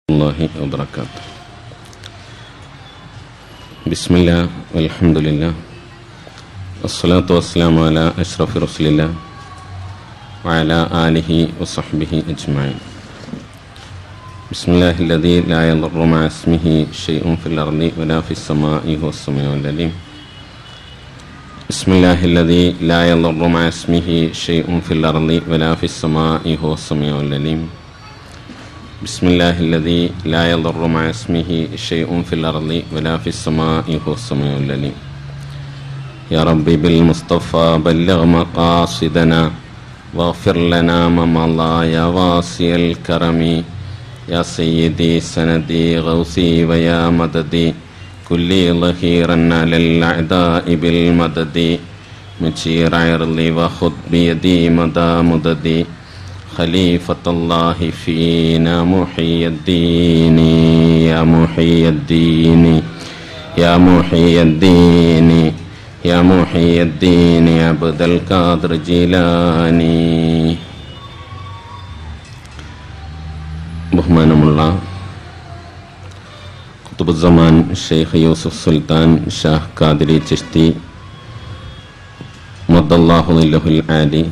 الله وبركاته. بسم الله والحمد لله والصلاة والسلام على أشرف رسول الله وعلى آله وصحبه أجمعين. بسم الله الذي لا يضر مع اسمه شيء في الأرض ولا في السماء هو السميع العليم. بسم الله الذي لا يضر مع اسمه شيء في الأرض ولا في السماء هو السميع العليم. بسم الله الذي لا يضر مع اسمه شيء في الأرض ولا في السماء هو السميع العليم. يا ربي بالمصطفى بلغ مقاصدنا واغفر لنا ما مضى يا واسع الكرم. يا سيدي سندي غوثي ويا مددي كلي ظهيرا على الأعداء بالمدد. مجير عرضي وخذ بيدي مدى مددي خليفة الله فينا محي الدين. يا محي الدين يا محي الدين يا محي الدين عبد القادر جيلاني. ബഹുമാനമുള്ള ഖുതുബുസ്സമാൻ ഷെയ്ഖ് യൂസുഫ് സുൽത്താൻ ഷാഹ് ഖാദിരി ചിശ്തി മദ്ദല്ലാഹു ളില്ലഹുൽ ആലി,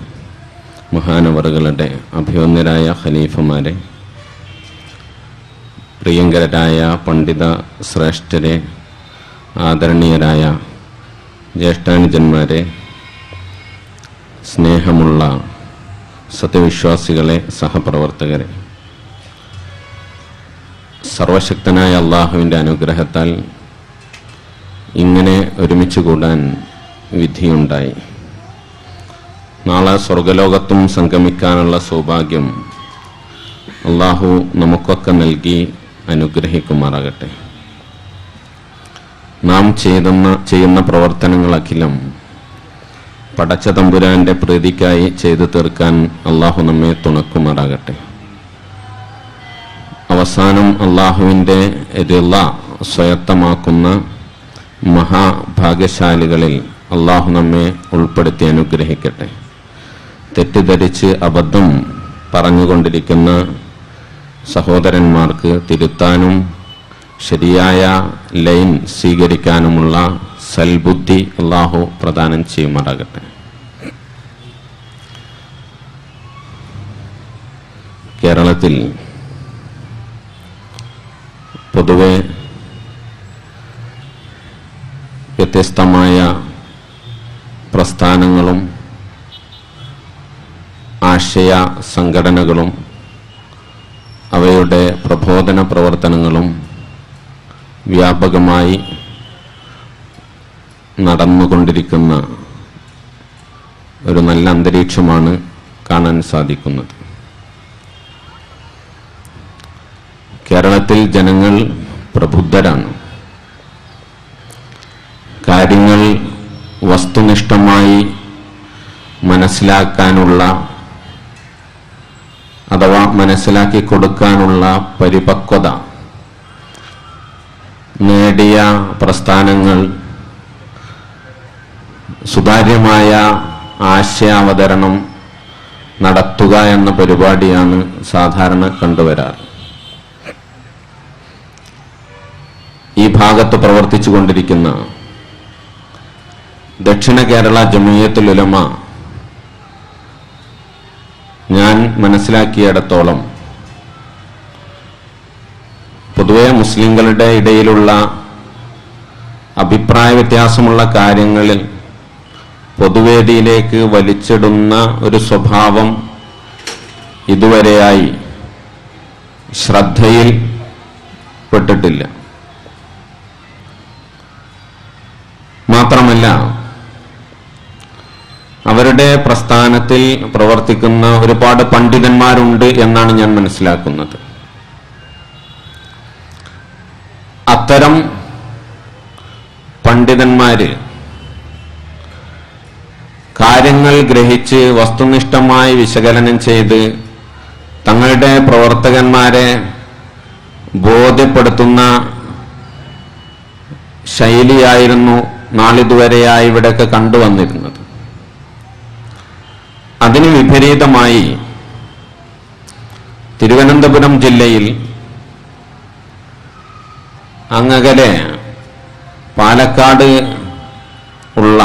മഹാനവറുകളുടെ അഭിവന്യരായ ഖലീഫമാരെ, പ്രിയങ്കരായ പണ്ഡിത ശ്രേഷ്ഠരെ, ആദരണീയരായ ജ്യേഷ്ഠാനുജന്മാരെ, സ്നേഹമുള്ള സത്യവിശ്വാസികളെ, സഹപ്രവർത്തകരെ, സർവശക്തനായ അള്ളാഹുവിൻ്റെ അനുഗ്രഹത്താൽ ഇങ്ങനെ ഒരുമിച്ച് കൂടാൻ വിധിയുണ്ടായി. നാളെ സ്വർഗലോകത്തും സംഗമിക്കാനുള്ള സൗഭാഗ്യം അള്ളാഹു നമുക്കൊക്കെ നൽകി അനുഗ്രഹിക്കുമാറാകട്ടെ. നാം ചെയ്യുന്ന പ്രവർത്തനങ്ങളഖിലം പടച്ച തമ്പുരാന്റെ പ്രീതിക്കായി ചെയ്തു തീർക്കാൻ അള്ളാഹു നമ്മെ തുണക്കുമാറാകട്ടെ. അവസാനം അള്ളാഹുവിൻ്റെ റിള സ്വയത്തമാക്കുന്ന മഹാഭാഗ്യശാലികളിൽ അള്ളാഹു നമ്മെ ഉൾപ്പെടുത്തി അനുഗ്രഹിക്കട്ടെ. തെറ്റിദ്ധരിച്ച് അബദ്ധം പറഞ്ഞുകൊണ്ടിരിക്കുന്ന സഹോദരന്മാർക്ക് തിരുത്താനും ശരിയായ ലൈൻ സ്വീകരിക്കാനുമുള്ള സൽബുദ്ധി അള്ളാഹു പ്രദാനം ചെയ്യുമാറാകട്ടെ. കേരളത്തിൽ പൊതുവെ വ്യത്യസ്തമായ പ്രസ്ഥാനങ്ങളും ആശയ സംഘടനകളും അവയുടെ പ്രബോധന പ്രവർത്തനങ്ങളും വ്യാപകമായി നടന്നുകൊണ്ടിരിക്കുന്ന ഒരു നല്ല അന്തരീക്ഷമാണ് കാണാൻ സാധിക്കുന്നത്. കേരളത്തിൽ ജനങ്ങൾ പ്രബുദ്ധരാണ്. കാര്യങ്ങൾ വസ്തുനിഷ്ഠമായി മനസ്സിലാക്കാനുള്ള അഥവാ മനസ്സിലാക്കി കൊടുക്കാനുള്ള പരിപക്വത നേടിയ പ്രസ്ഥാനങ്ങൾ സുതാര്യമായ ആശയാവതരണം നടത്തുക എന്ന പരിപാടിയാണ് സാധാരണ കണ്ടുവരാറ്. ഈ ഭാഗത്ത് പ്രവർത്തിച്ചു കൊണ്ടിരിക്കുന്ന ദക്ഷിണ കേരള ജമിയത്തുൽ ഉലമ ഞാൻ മനസ്സിലാക്കിയിടത്തോളം പൊതുവെ മുസ്ലിങ്ങളുടെ ഇടയിലുള്ള അഭിപ്രായ വ്യത്യാസമുള്ള കാര്യങ്ങളിൽ പൊതുവേദിയിലേക്ക് വലിച്ചിടുന്ന ഒരു സ്വഭാവം ഇതുവരെയായി ശ്രദ്ധയിൽ പെട്ടിട്ടില്ല. മാത്രമല്ല, അവരുടെ പ്രസ്ഥാനത്തിൽ പ്രവർത്തിക്കുന്ന ഒരുപാട് പണ്ഡിതന്മാരുണ്ട് എന്നാണ് ഞാൻ മനസ്സിലാക്കുന്നത്. അത്തരം പണ്ഡിതന്മാര് കാര്യങ്ങൾ ഗ്രഹിച്ച് വസ്തുനിഷ്ഠമായി വിശകലനം ചെയ്ത് തങ്ങളുടെ പ്രവർത്തകന്മാരെ ബോധ്യപ്പെടുത്തുന്ന ശൈലിയായിരുന്നു നാളിതുവരെയായി ഇവിടെയൊക്കെ കണ്ടുവന്നിരുന്നത്. അതിന് വിപരീതമായി തിരുവനന്തപുരം ജില്ലയിൽ അങ്ങകലെ പാലക്കാട് ഉള്ള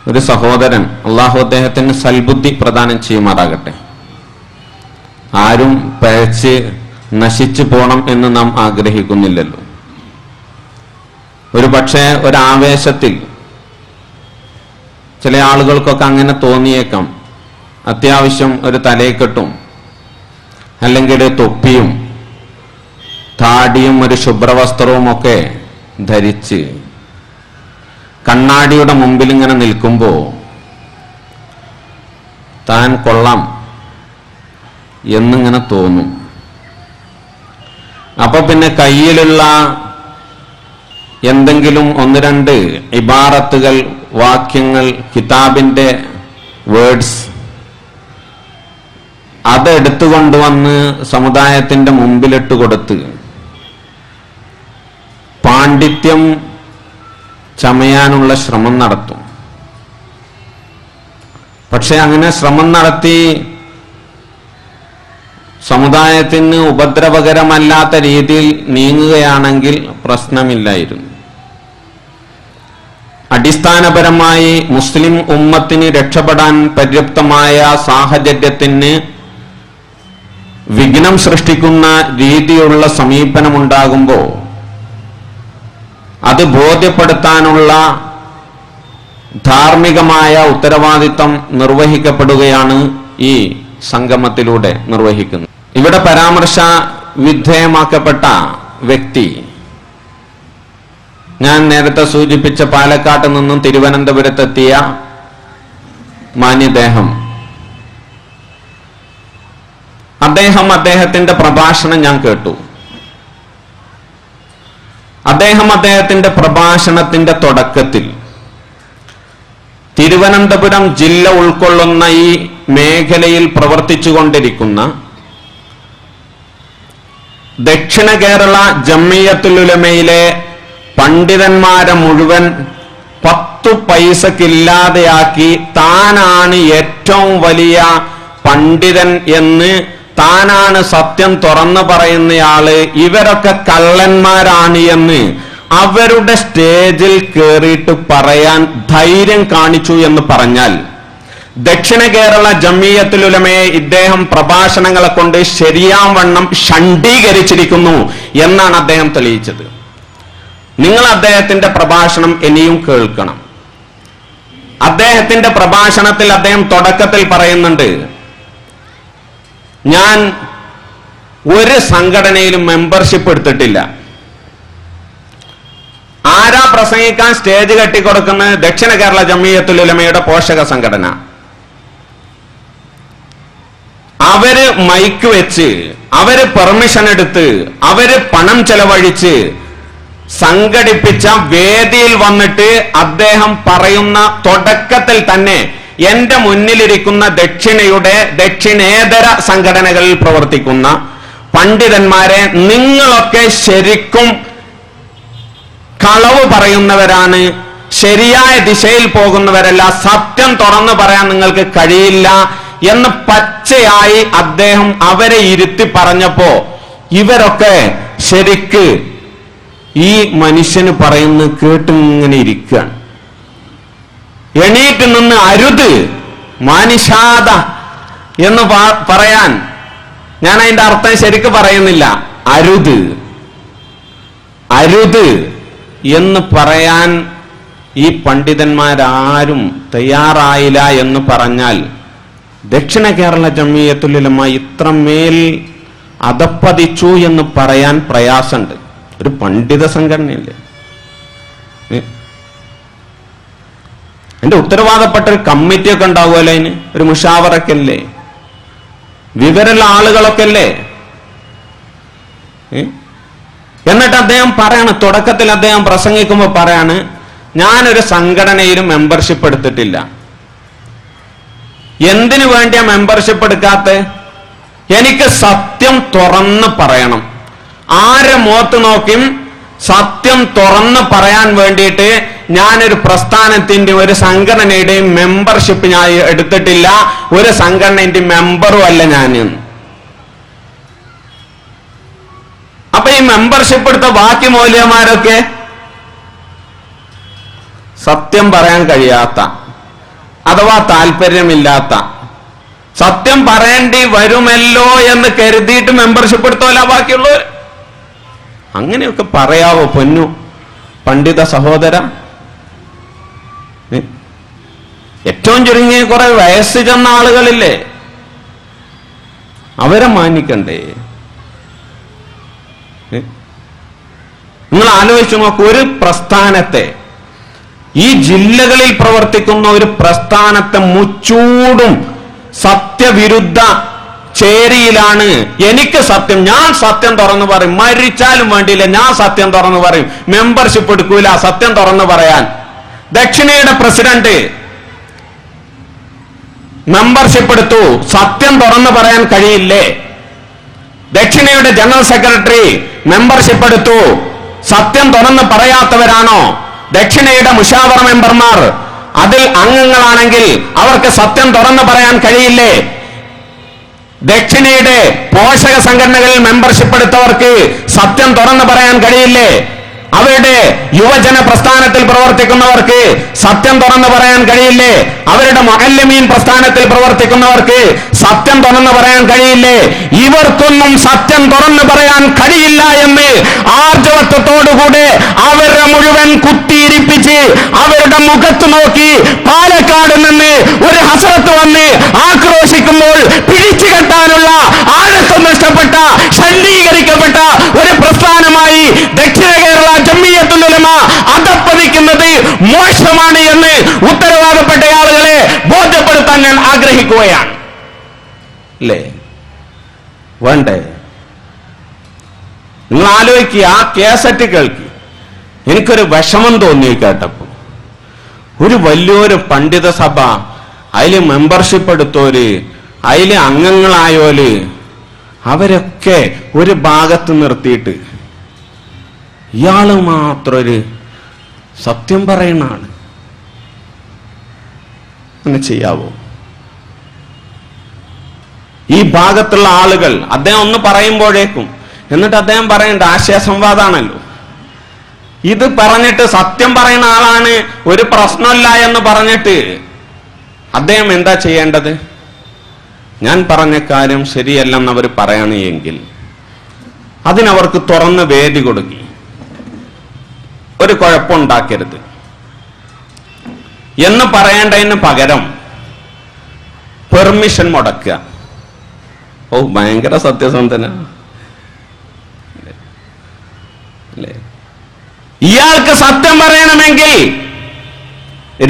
ഒരു സഹോദരൻ, അള്ളാഹു അദ്ദേഹത്തിന് സൽബുദ്ധി പ്രദാനം ചെയ്യുമാറാകട്ടെ, ആരും പഴച്ച് നശിച്ചു പോണം എന്ന് നാം ആഗ്രഹിക്കുന്നില്ലല്ലോ. ഒരു പക്ഷേ ഒരാവേശത്തിൽ ചില ആളുകൾക്കൊക്കെ അങ്ങനെ തോന്നിയേക്കാം. അത്യാവശ്യം ഒരു തലയെക്കെട്ടും അല്ലെങ്കിൽ തൊപ്പിയും താടിയും ഒരു ശുഭ്രവസ്ത്രവും ഒക്കെ ധരിച്ച് കണ്ണാടിയുടെ മുമ്പിൽ ഇങ്ങനെ നിൽക്കുമ്പോൾ താൻ കൊള്ളാം എന്നിങ്ങനെ തോന്നും. അപ്പൊ പിന്നെ കയ്യിലുള്ള എന്തെങ്കിലും ഒന്ന് രണ്ട് ഇബാറത്തുകൾ, വാക്യങ്ങൾ, കിതാബിന്റെ വേർഡ്സ് അതെടുത്തുകൊണ്ടുവന്ന് സമുദായത്തിന്റെ മുമ്പിലിട്ട് കൊടുത്ത് പാണ്ഡിത്യം ചമയാനുള്ള ശ്രമം നടത്തും. പക്ഷെ അങ്ങനെ ശ്രമം നടത്തി സമുദായത്തിന് ഉപദ്രവകരമല്ലാത്ത രീതിയിൽ നീങ്ങുകയാണെങ്കിൽ പ്രശ്നമില്ലായിരുന്നു. അടിസ്ഥാനപരമായി മുസ്ലിം ഉമ്മത്തിന് രക്ഷപ്പെടാൻ പര്യാപ്തമായ സാഹചര്യത്തിന് വിഘ്നം സൃഷ്ടിക്കുന്ന രീതിയിലുള്ള സമീപനമുണ്ടാകുമ്പോൾ അത് ബോധ്യപ്പെടുത്താനുള്ള ധാർമ്മികമായ ഉത്തരവാദിത്തം നിർവഹിക്കപ്പെടുകയാണ് ഈ സംഗമത്തിലൂടെ നിർവഹിക്കുന്നത്. ഇവിടെ പരാമർശ വിധേയമാക്കപ്പെട്ട വ്യക്തി ഞാൻ നേരത്തെ സൂചിപ്പിച്ച പാലക്കാട്ട് നിന്നും തിരുവനന്തപുരത്തെത്തിയ മാന്യദേഹം. അദ്ദേഹത്തിന്റെ പ്രഭാഷണം ഞാൻ കേട്ടു. അദ്ദേഹത്തിന്റെ പ്രഭാഷണത്തിന്റെ തുടക്കത്തിൽ തിരുവനന്തപുരം ജില്ല ഉൾക്കൊള്ളുന്ന ഈ മേഖലയിൽ പ്രവർത്തിച്ചുകൊണ്ടിരിക്കുന്ന ദക്ഷിണ കേരള ജംഇയ്യത്തുൽ ഉലമയിലെ പണ്ഡിതന്മാരെ മുഴുവൻ 10 പൈസക്കില്ലാതെയാക്കി താനാണ് ഏറ്റവും വലിയ പണ്ഡിതൻ എന്ന്, താനാണ് സത്യം തുറന്നു പറയുന്നയാള്, ഇവരൊക്കെ കള്ളന്മാരാണ് എന്ന് അവരുടെ സ്റ്റേജിൽ കയറിയിട്ട് പറയാൻ ധൈര്യം കാണിച്ചു എന്ന് പറഞ്ഞാൽ ദക്ഷിണ കേരള ജംഇയ്യത്തുൽ ഉലമയെ ഇദ്ദേഹം പ്രഭാഷണങ്ങളെ കൊണ്ട് ശരിയാവണ്ണം ഷണ്ഡീകരിച്ചിരിക്കുന്നു എന്നാണ് അദ്ദേഹം തെളിയിച്ചത്. നിങ്ങൾ അദ്ദേഹത്തിന്റെ പ്രഭാഷണം ഇനിയും കേൾക്കണം. അദ്ദേഹത്തിന്റെ പ്രഭാഷണത്തിൽ അദ്ദേഹം തുടക്കത്തിൽ പറയുന്നുണ്ട്, ഞാൻ ഒരു സംഘടനയിലും മെമ്പർഷിപ്പ് എടുത്തിട്ടില്ല. ആരാ പ്രസംഗിക്കാൻ സ്റ്റേജ് കെട്ടിക്കൊടുക്കുന്നത്? ദക്ഷിണ കേരള ജംഇയ്യത്തുൽ ഉലമയുടെ പോഷക സംഘടന. അവര് മൈക്ക് വെച്ച്, അവര് പെർമിഷൻ എടുത്ത്, അവര് പണം ചെലവഴിച്ച് സംഘടിപ്പിച്ച വേദിയിൽ വന്നിട്ട് അദ്ദേഹം പറയുന്ന തുടക്കത്തിൽ തന്നെ എന്റെ മുന്നിലിരിക്കുന്ന ദക്ഷിണേതര സംഘടനകളിൽ പ്രവർത്തിക്കുന്ന പണ്ഡിതന്മാരെ നിങ്ങളൊക്കെ ശരിക്കും കളവ് പറയുന്നവരാണ്, ശരിയായ ദിശയിൽ പോകുന്നവരല്ല, സത്യം തുറന്നു പറയാൻ നിങ്ങൾക്ക് കഴിയില്ല എന്ന് പച്ചയായി അദ്ദേഹം അവരെ ഇരുത്തി പറഞ്ഞപ്പോ ഇവരൊക്കെ ശരിക്ക് ഈ മനുഷ്യന് പറയുന്നത് കേട്ടിങ്ങനെ ഇരിക്കുകയാണ്. എണീറ്റ് നിന്ന് അരുത്, മാനിഷാദ എന്ന് പറയാൻ ഞാൻ അതിന്റെ അർത്ഥം ശരിക്ക് പറയുന്നില്ല. അരുത് അരുത് എന്ന് പറയാൻ ഈ പണ്ഡിതന്മാരാരും തയ്യാറായില്ല എന്ന് പറഞ്ഞാൽ ദക്ഷിണ കേരള ജംഇയ്യത്തുൽ ഉലമ ഇത്രമേൽ അധപ്പതിച്ചു എന്ന് പറയാൻ പ്രയാസമുണ്ട്. ഒരു പണ്ഡിത സംഘടനയല്ലേ, എന്റെ ഉത്തരവാദപ്പെട്ട ഒരു കമ്മിറ്റിയൊക്കെ ഉണ്ടാവുമല്ലോ, അതിന് ഒരു മുഷാവറക്കല്ലേ, വിവരമുള്ള ആളുകളൊക്കെ അല്ലേ. എന്നിട്ട് അദ്ദേഹം പറയാണ്, തുടക്കത്തിൽ അദ്ദേഹം പ്രസംഗിക്കുമ്പോൾ പറയാണ്, ഞാനൊരു സംഘടനയിലും മെമ്പർഷിപ്പ് എടുത്തിട്ടില്ല. എന്തിനു വേണ്ടിയാ മെമ്പർഷിപ്പ് എടുക്കാത്ത? എനിക്ക് സത്യം തുറന്ന് പറയണം. ആരെ മുഖത്ത് നോക്കിയും സത്യം തുറന്ന് പറയാൻ വേണ്ടിയിട്ട് ഞാനൊരു പ്രസ്ഥാനത്തിന്റെ ഒരു സംഘടനയുടെയും മെമ്പർഷിപ്പ് ഞാൻ എടുത്തിട്ടില്ല, ഒരു സംഘടനയുടെ മെമ്പറും അല്ല ഞാൻ. അപ്പൊ ഈ മെമ്പർഷിപ്പ് എടുത്ത ബാക്കി മൗലവിമാരൊക്കെ സത്യം പറയാൻ കഴിയാത്ത അഥവാ താല്പര്യമില്ലാത്ത, സത്യം പറയേണ്ടി വരുമല്ലോ എന്ന് കരുതിയിട്ട് മെമ്പർഷിപ്പ് എടുത്തോല ബാക്കിയുള്ളവർ. അങ്ങനെയൊക്കെ പറയാവോ പൊന്നു പണ്ഡിത സഹോദര? ഏറ്റവും ചുരുങ്ങിയ കുറെ വയസ്സ് ചെന്ന ആളുകളില്ലേ, അവരെ മാനിക്കണ്ടേ? നിങ്ങൾ ആലോചിച്ചു നോക്കൂ, ഒരു പ്രസ്ഥാനത്തെ, ഈ ജില്ലകളിൽ പ്രവർത്തിക്കുന്ന ഒരു പ്രസ്ഥാനത്തെ മുച്ചൂടും സത്യവിരുദ്ധ ചേരിയിലാണ്. എനിക്ക് സത്യം, ഞാൻ സത്യം തുറന്നു പറയും, മരിച്ചാലും വേണ്ടിയില്ല ഞാൻ സത്യം തുറന്നു പറയും, മെമ്പർഷിപ്പ് എടുക്കൂല സത്യം തുറന്നു പറയാൻ. ദക്ഷിണയുടെ പ്രസിഡന്റ് മെമ്പർഷിപ്പ് എടുത്തു, സത്യം തുറന്നു പറയാൻ കഴിയില്ലേ? ദക്ഷിണയുടെ ജനറൽ സെക്രട്ടറി മെമ്പർഷിപ്പ് എടുത്തു, സത്യം തുറന്ന് പറയാത്തവരാണോ ദക്ഷിണയുടെ മുഷാവറ മെമ്പർമാർ? അതിൽ അംഗങ്ങളാണെങ്കിൽ അവർക്ക് സത്യം തുറന്നു പറയാൻ കഴിയില്ലേ? ദക്ഷിണയുടെ പോഷക സംഘടനകളിൽ മെമ്പർഷിപ്പ് എടുത്തവർക്ക് സത്യം തുറന്നു പറയാൻ കഴിയില്ലേ? അവരുടെ യുവജന പ്രസ്ഥാനത്തിൽ പ്രവർത്തിക്കുന്നവർക്ക് സത്യം തുറന്നു പറയാൻ കഴിയില്ലേ? അവരുടെ മുഅല്ലിമീൻ പ്രസ്ഥാനത്തിൽ പ്രവർത്തിക്കുന്നവർക്ക് സത്യം തുറന്നു പറയാൻ കഴിയില്ലേ? ഇവർക്കൊന്നും സത്യം തുറന്നു പറയാൻ കഴിയില്ല എന്ന് ആർജവത്വത്തോടുകൂടെ അവരെ മുഴുവൻ കുത്തിയിരിപ്പിച്ച് അവരുടെ മുഖത്ത് നോക്കി പാലക്കാട് നിന്ന് ഒരു ഹസ്രത്ത് വന്ന് ആക്രോശിക്കുമ്പോൾ പിടിച്ചു കെട്ടാനുള്ള ആഴത്വം നഷ്ടപ്പെട്ട, ശല്യീകരിക്കപ്പെട്ട ഒരു പ്രസ്ഥാനമായി ദക്ഷിണ കേരള ജംഇയ്യത്തുൽ ഉലമ അധപ്പതിക്കുന്നത് മോശമാണ് എന്ന് ഉത്തരവാദപ്പെട്ട ആളുകളെ ബോധ്യപ്പെടുത്താൻ ഞാൻ ആഗ്രഹിക്കുകയാണ്. അല്ലേ വേണ്ടേ? നിങ്ങൾ ആലോചിക്കുക, ആ കേസറ്റ് കേൾക്കി എനിക്കൊരു വിഷമം തോന്നി കേട്ടപ്പോ. ഒരു വലിയൊരു പണ്ഡിത സഭ, അതില് മെമ്പർഷിപ്പ് എടുത്തോര്, അതില് അംഗങ്ങളായോല്, അവരൊക്കെ ഒരു ഭാഗത്ത് നിർത്തിയിട്ട് ഇയാള് മാത്രം ഒരു സത്യം പറയുന്ന ആള് അങ്ങനെ ചെയ്യാവോ? ഈ ഭാഗത്തുള്ള ആളുകൾ അദ്ദേഹം ഒന്ന് പറയുമ്പോഴേക്കും, എന്നിട്ട് അദ്ദേഹം പറയേണ്ട ആശയ സംവാദമാണല്ലോ, ഇത് പറഞ്ഞിട്ട് സത്യം പറയുന്ന ആളാണ്, ഒരു പ്രശ്നമില്ല എന്ന് പറഞ്ഞിട്ട് അദ്ദേഹം എന്താ ചെയ്യേണ്ടത്? ഞാൻ പറഞ്ഞ കാര്യം ശരിയല്ലെന്ന് അവർ പറയണമെങ്കിൽ അതിനവർക്ക് തുറന്ന് വേദി കൊടുക്കി, ഒരു കുഴപ്പമുണ്ടാക്കരുത് എന്ന് പറയേണ്ടതിന് പകരം പെർമിഷൻ മുടക്കുക. ഓ, ഭയങ്കര സത്യസന്ധന അല്ലേ? ഇയാൾക്ക് സത്യം പറയണമെങ്കിൽ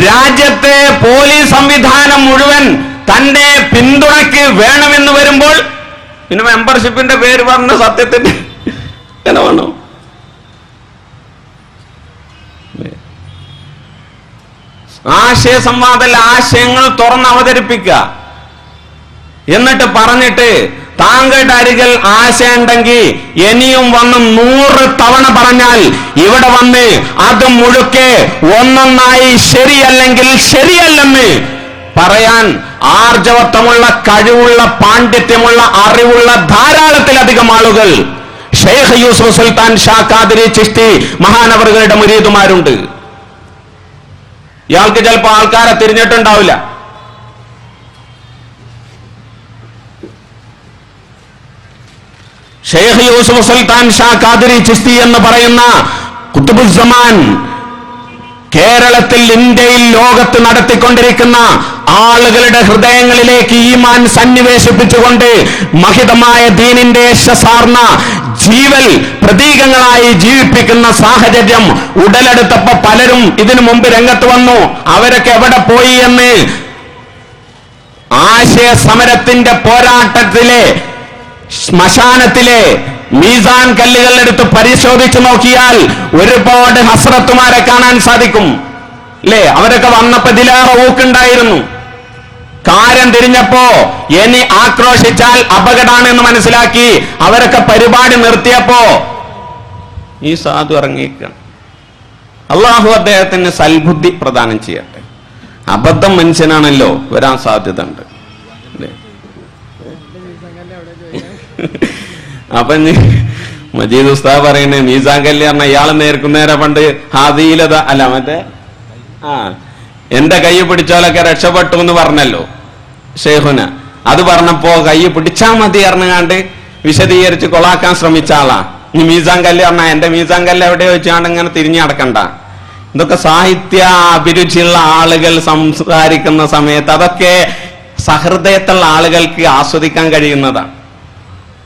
രാജ്യത്തെ പോലീസ് സംവിധാനം മുഴുവൻ തന്റെ പിന്തുണയ്ക്ക് വേണമെന്ന് വരുമ്പോൾ പിന്നെ മെമ്പർഷിപ്പിന്റെ പേര് പറഞ്ഞ സത്യത്തിന്റെ എങ്ങനെ വേണോ? ആശയ സംവാദത്തിൽ ആശയങ്ങൾ തുറന്ന് അവതരിപ്പിക്കുക, എന്നിട്ട് പറഞ്ഞിട്ട് താങ്കളുടെ അരികിൽ ആശയം ഉണ്ടെങ്കിൽ ഇനിയും വന്ന് 100 തവണ പറഞ്ഞാൽ ഇവിടെ വന്ന് അത് മുഴുക്കെ ഒന്നൊന്നായി ശരിയല്ലെങ്കിൽ ശരിയല്ലെന്ന് പറയാൻ ആർജവത്വമുള്ള, കഴിവുള്ള, പാണ്ഡിത്യമുള്ള, അറിവുള്ള ധാരാളത്തിലധികം ആളുകൾ ഷെയ്ഖ് യൂസുഫ് സുൽത്താൻ ഷാ ഖാദിരി ചിശ്തി മഹാനവറുകളുടെ മുരീദുമാരുണ്ട്. ഇയാൾക്ക് ചിലപ്പോൾ ആൾക്കാരെ തിരിഞ്ഞിട്ടുണ്ടാവില്ല. ഷെയ്ഖ് യൂസുഫ് സുൽത്താൻ ഷാ ഖാദിരി ചിശ്തി എന്ന് പറയുന്ന ഖുതുബുസ്സമാൻ കേരളത്തിൽ, ഇന്ത്യയിൽ, ലോകത്ത് നടത്തിക്കൊണ്ടിരിക്കുന്ന ആളുകളുടെ ഹൃദയങ്ങളിലേക്ക് ഈമാൻ സന്നിവേശിപ്പിച്ചുകൊണ്ട് മഹിതമായ ദീനിന്റെ യശസ്സാർന്ന ജീവൽ പ്രതീകങ്ങളായി ജീവിപ്പിക്കുന്ന സാഹചര്യം ഉടലെടുത്തപ്പോ പലരും ഇതിനു മുമ്പ് രംഗത്ത് വന്നു. അവരൊക്കെ എവിടെ പോയി എന്ന് ആശയ സമരത്തിന്റെ പോരാട്ടത്തിലെ ശ്മശാനത്തിലെ മീസാൻ കല്ലുകളെടുത്ത് പരിശോധിച്ചു നോക്കിയാൽ ഒരുപാട് ഹസ്രത്തുമാരെ കാണാൻ സാധിക്കും. അല്ലേ? അവരൊക്കെ വന്നപ്പോ ഇതിലേറെ ഊക്കുണ്ടായിരുന്നു. കാര്യം തിരിഞ്ഞപ്പോ ഇനി ആക്രോശിച്ചാൽ അപകടമാണെന്ന് മനസ്സിലാക്കി അവരൊക്കെ പരിപാടി നിർത്തിയപ്പോ ഈ സാധു ഇറങ്ങിയിരിക്കണം. അള്ളാഹു അദ്ദേഹത്തിന് സൽബുദ്ധി പ്രദാനം ചെയ്യട്ടെ. അബദ്ധം മനുഷ്യനാണല്ലോ, വരാൻ സാധ്യത ഉണ്ട്. അപ്പൊ മജീദ് ഉസ്താദ് പറയുന്നത് മീസാൻ കല്ല് പറഞ്ഞ ഇയാൾ നേർക്കുന്നേരെ പണ്ട് ഹാദീലത അല്ല മറ്റേ എന്റെ കൈ പിടിച്ചാലൊക്കെ രക്ഷപ്പെട്ടു എന്ന് പറഞ്ഞല്ലോ ഷെയ്ഖുന. അത് പറഞ്ഞപ്പോ കൈ പിടിച്ചാൽ മതി അറിഞ്ഞാണ്ട് വിശദീകരിച്ച് കൊളാക്കാൻ ശ്രമിച്ച ആളാ. ഇനി മീസാൻ കല്ല് പറഞ്ഞാൽ എന്റെ മീസാൻ കല്ല് എവിടെ വെച്ചാണ്ട് ഇങ്ങനെ തിരിഞ്ഞു നടക്കണ്ട. ഇതൊക്കെ സാഹിത്യ അഭിരുചിയുള്ള ആളുകൾ സംസാരിക്കുന്ന സമയത്ത് അതൊക്കെ സഹൃദയത്തുള്ള ആളുകൾക്ക് ആസ്വദിക്കാൻ കഴിയുന്നതാണ്.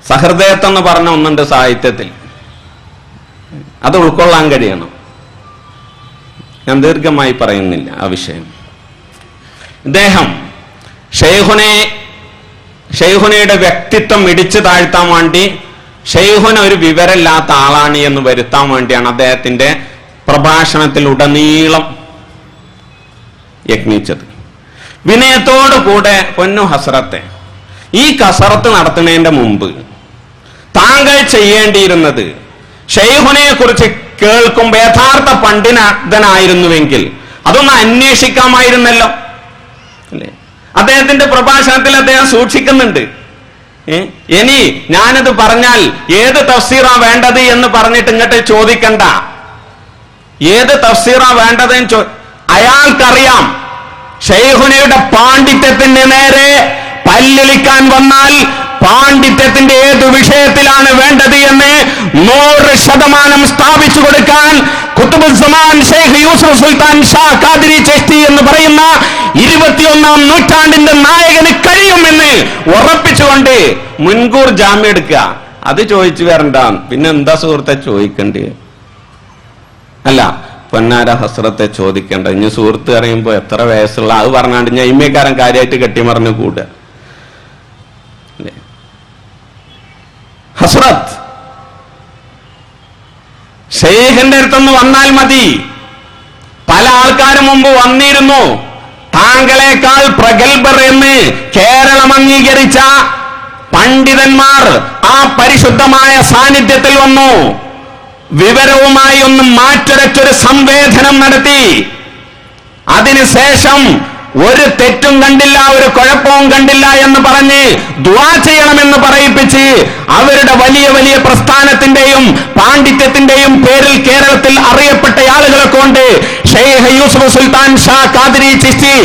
സഹൃദയത്വം എന്ന് പറഞ്ഞ ഒന്നുണ്ട് സാഹിത്യത്തിൽ, അത് ഉൾക്കൊള്ളാൻ കഴിയണം. ഞാൻ ദീർഘമായി പറയുന്നില്ല ആ വിഷയം. ഇദ്ദേഹം ഷെയ്ഖുനയുടെ വ്യക്തിത്വം ഇടിച്ചു താഴ്ത്താൻ വേണ്ടി ഷെയ്ഖുന ഒരു വിവരമില്ലാത്ത ആളാണ് എന്ന് വരുത്താൻ വേണ്ടിയാണ് അദ്ദേഹത്തിന്റെ പ്രഭാഷണത്തിൽ ഉടനീളം യത്നിച്ചത്. വിനയത്തോടു കൂടെ പൊന്നു ഹസ്രത്തെ, ഈ കസറത്ത് നടത്തുന്നതിന്റെ മുമ്പ് താങ്കൾ ചെയ്യേണ്ടിയിരുന്നത് ഷെയ്ഖുനയെ കുറിച്ച് കേൾക്കുമ്പോൾ യഥാർത്ഥ പണ്ഡിതനായിരുന്നുവെങ്കിൽ അതൊന്ന് അന്വേഷിക്കാമായിരുന്നല്ലോ അല്ലേ? അദ്ദേഹത്തിന്റെ പ്രഭാഷണത്തിൽ അദ്ദേഹം സൂക്ഷിക്കുന്നുണ്ട്. ഇനി ഞാനത് പറഞ്ഞാൽ ഏത് തഫ്സീറാ വേണ്ടത് എന്ന് പറഞ്ഞിട്ട് ഇങ്ങോട്ട് ചോദിക്കണ്ട. ഏത് തഫ്സീറാ വേണ്ടതെന്ന് അയാൾക്കറിയാം. ഷെയ്ഖുനയുടെ പാണ്ഡിത്യത്തിന് നേരെ പല്ലിളിക്കാൻ വന്നാൽ പാണ്ഡിത്യത്തിന്റെ ഏതു വിഷയത്തിലാണ് വേണ്ടത് എന്ന് 100% സ്ഥാപിച്ചു കൊടുക്കാൻ ഖുതുബുസ്സമാൻ ഷെയ്ഖ് യൂസുഫ് സുൽത്താൻ ഷാ ഖാദിരി ചിശ്തി എന്ന് പറയുന്ന 21ാം നൂറ്റാണ്ടിന്റെ നായകന് കഴിയുമെന്ന് ഉറപ്പിച്ചുകൊണ്ട് മുൻകൂർ ജാമ്യം എടുക്കുക. അത് ചോദിച്ചു വരണ്ട. പിന്നെ എന്താ സുഹൃത്തെ ചോദിക്കണ്ടേ? അല്ല, പൊന്നാര ഹസ്രത്തെ ചോദിക്കേണ്ട. ഇനി സുഹൃത്ത് അറിയുമ്പോ എത്ര വയസ്സുള്ള അത് പറഞ്ഞാണ്ട് ഞാൻ ഇമ്മേക്കാരൻ കാര്യമായിട്ട് കെട്ടിമറിഞ്ഞു കൂടുക. ഹസ്രത്ത് ഷെയ്ഖിന്റെ അടുത്തൊന്ന് വന്നാൽ മതി. പല ആൾക്കാരും മുമ്പ് വന്നിരുന്നു. താങ്കളെക്കാൾ പ്രഗത്ഭർ എന്ന് കേരളം അംഗീകരിച്ച പണ്ഡിതന്മാർ ആ പരിശുദ്ധമായ സാന്നിധ്യത്തിൽ വന്നു. വിവരവുമായി ഒന്ന് മാറ്റുരച്ചൊരു സംവേദനം നടത്തി. അതിനുശേഷം ഒരു തെറ്റും കണ്ടില്ല, ഒരു കുഴപ്പവും കണ്ടില്ല എന്ന് പറഞ്ഞ് ദുആ ചെയ്യണമെന്ന് പറയിപ്പിച്ച് അവരുടെ വലിയ വലിയ പ്രസ്ഥാനത്തിന്റെയും പാണ്ഡിത്യത്തിന്റെയും പേരിൽ കേരളത്തിൽ അറിയപ്പെട്ട ആളുകളെ കൊണ്ട് ഷെയ്ഖ് യൂസുഫ് സുൽത്താൻ ഷാ ഖാദിരി ചിശ്തി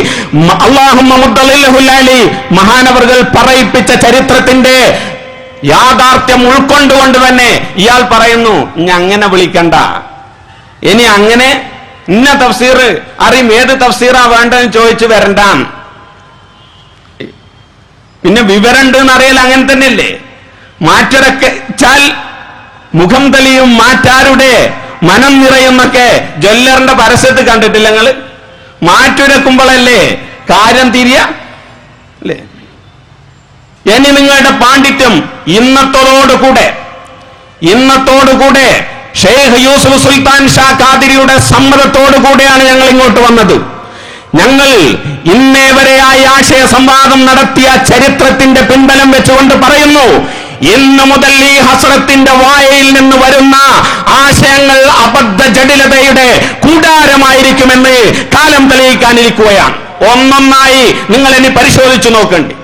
അല്ലാഹുമ്മ മുദ്ദലില്ലഹുല്ലാലി മഹാനവർകൾ പറയിപ്പിച്ച ചരിത്രത്തിന്റെ യാഥാർത്ഥ്യം ഉൾക്കൊണ്ടുകൊണ്ട് തന്നെ ഇയാൾ പറയുന്നു, ഇനി അങ്ങനെ വിളിക്കണ്ട, ഇനി അങ്ങനെ ഇന്ന തഫ്സീർ അറിയും, ഏത് തഫ്സീറാ വേണ്ടതെന്ന് ചോദിച്ചു വരണ്ട. പിന്നെ വിവരമുണ്ട് എന്നറിയാൽ അങ്ങനെ തന്നെയല്ലേ? മാറ്റുരച്ചാൽ മുഖം തെളിയും മാറ്റാരുടെ മനം നിറയുന്നൊക്കെ ജ്വല്ലറിന്റെ പരസ്യത്ത് കണ്ടിട്ടില്ല നിങ്ങൾ? മാറ്റുരക്കുമ്പോഴല്ലേ കാര്യം തിരിയ അല്ലേ? ഇനി നിങ്ങളുടെ പാണ്ഡിത്യം ഇന്നത്തോടുകൂടെ ഷെയ്ഖ് യൂസുഫ് സുൽത്താൻ ഷാ ഖാദിരിയുടെ സമ്മതത്തോടുകൂടെയാണ് ഞങ്ങൾ ഇങ്ങോട്ട് വന്നത്. ഞങ്ങൾ ഇന്നേ വരെയായി ആശയ സംവാദം നടത്തിയ ചരിത്രത്തിന്റെ പിൻബലം വെച്ചുകൊണ്ട് പറയുന്നു, ഇന്നു മുതൽ ഈ ഹസ്രത്തിന്റെ വായയിൽ നിന്ന് വരുന്ന ആശയങ്ങൾ അബദ്ധ ജടിലതയുടെ കൂടാരമായിരിക്കുമെന്ന് കാലം തെളിയിക്കാനിരിക്കുകയാണ്. ഒന്നൊന്നായി നിങ്ങൾ ഇനി പരിശോധിച്ചു നോക്കണ്ടേ.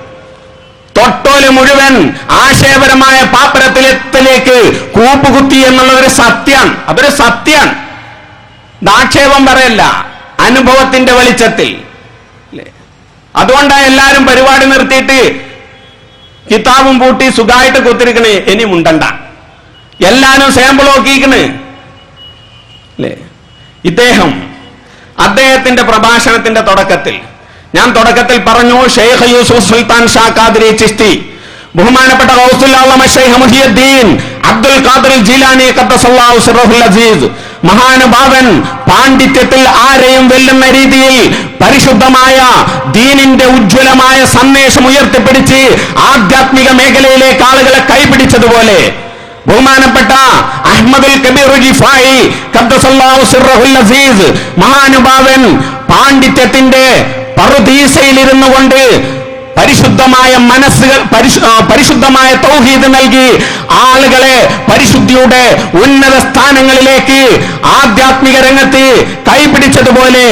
തൊട്ടോല് മുഴുവൻ ആശയപരമായ പാപ്പരത്തിലേക്ക് കൂപ്പുകുത്തി എന്നുള്ളതൊരു സത്യാണ്. അതൊരു സത്യാണ്, ആക്ഷേപം പറയല്ല, അനുഭവത്തിന്റെ വെളിച്ചത്തിൽ. അതുകൊണ്ടാണ് എല്ലാരും പരിപാടി നിർത്തിയിട്ട് കിതാബും പൂട്ടി സുഖമായിട്ട് കുത്തിരിക്കണേ. ഇനി മുണ്ടണ്ട, എല്ലാരും സാമ്പിൾ നോക്കിക്കണ് അല്ലേ? അദ്ദേഹത്തിന്റെ പ്രഭാഷണത്തിന്റെ ഞാൻ തുടക്കത്തിൽ പറഞ്ഞു, ഷെയ്ഖ് യൂസുഫ് സുൽത്താൻ ഷാ ഖാദിരി ചിശ്തി, ബഹുമാനപ്പെട്ട ഗൗസുൽ ആലം ഷെയ്ഖ് മുഹിയുദ്ദീൻ അബ്ദുൽ ഖാദിർ ജീലാനി ഖദ്ദസല്ലാഹു സിർറഹുൽ അസീസ് മഹാനുഭാവൻ പാണ്ഡിത്യത്തിൽ ആരെയും വെല്ലുന്ന രീതിയിൽ പരിശുദ്ധമായ ദീനിന്റെ ഉജ്ജ്വലമായ സന്ദേശം ഉയർത്തിപ്പിടിച്ച് ആധ്യാത്മിക മേഖലയിലേക്ക് ആളുകളെ കൈപിടിച്ചതുപോലെ ബഹുമാനപ്പെട്ട അഹ്മദുൽ കബീർ റിഫായി ഖദ്ദസല്ലാഹു സിർറഹുൽ അസീസ് മഹാനുഭാവൻ പാണ്ഡിത്യത്തിന്റെ പറുദീസയിലിരുന്നു കൊണ്ട് പരിശുദ്ധമായ പരിശുദ്ധമായ തൗഹീദ് നൽകി ആളുകളെ പരിശുദ്ധിയുടെ ഉന്നത സ്ഥാനങ്ങളിലേക്ക് ആധ്യാത്മിക രംഗത്ത് കൈപിടിച്ചതുപോലെ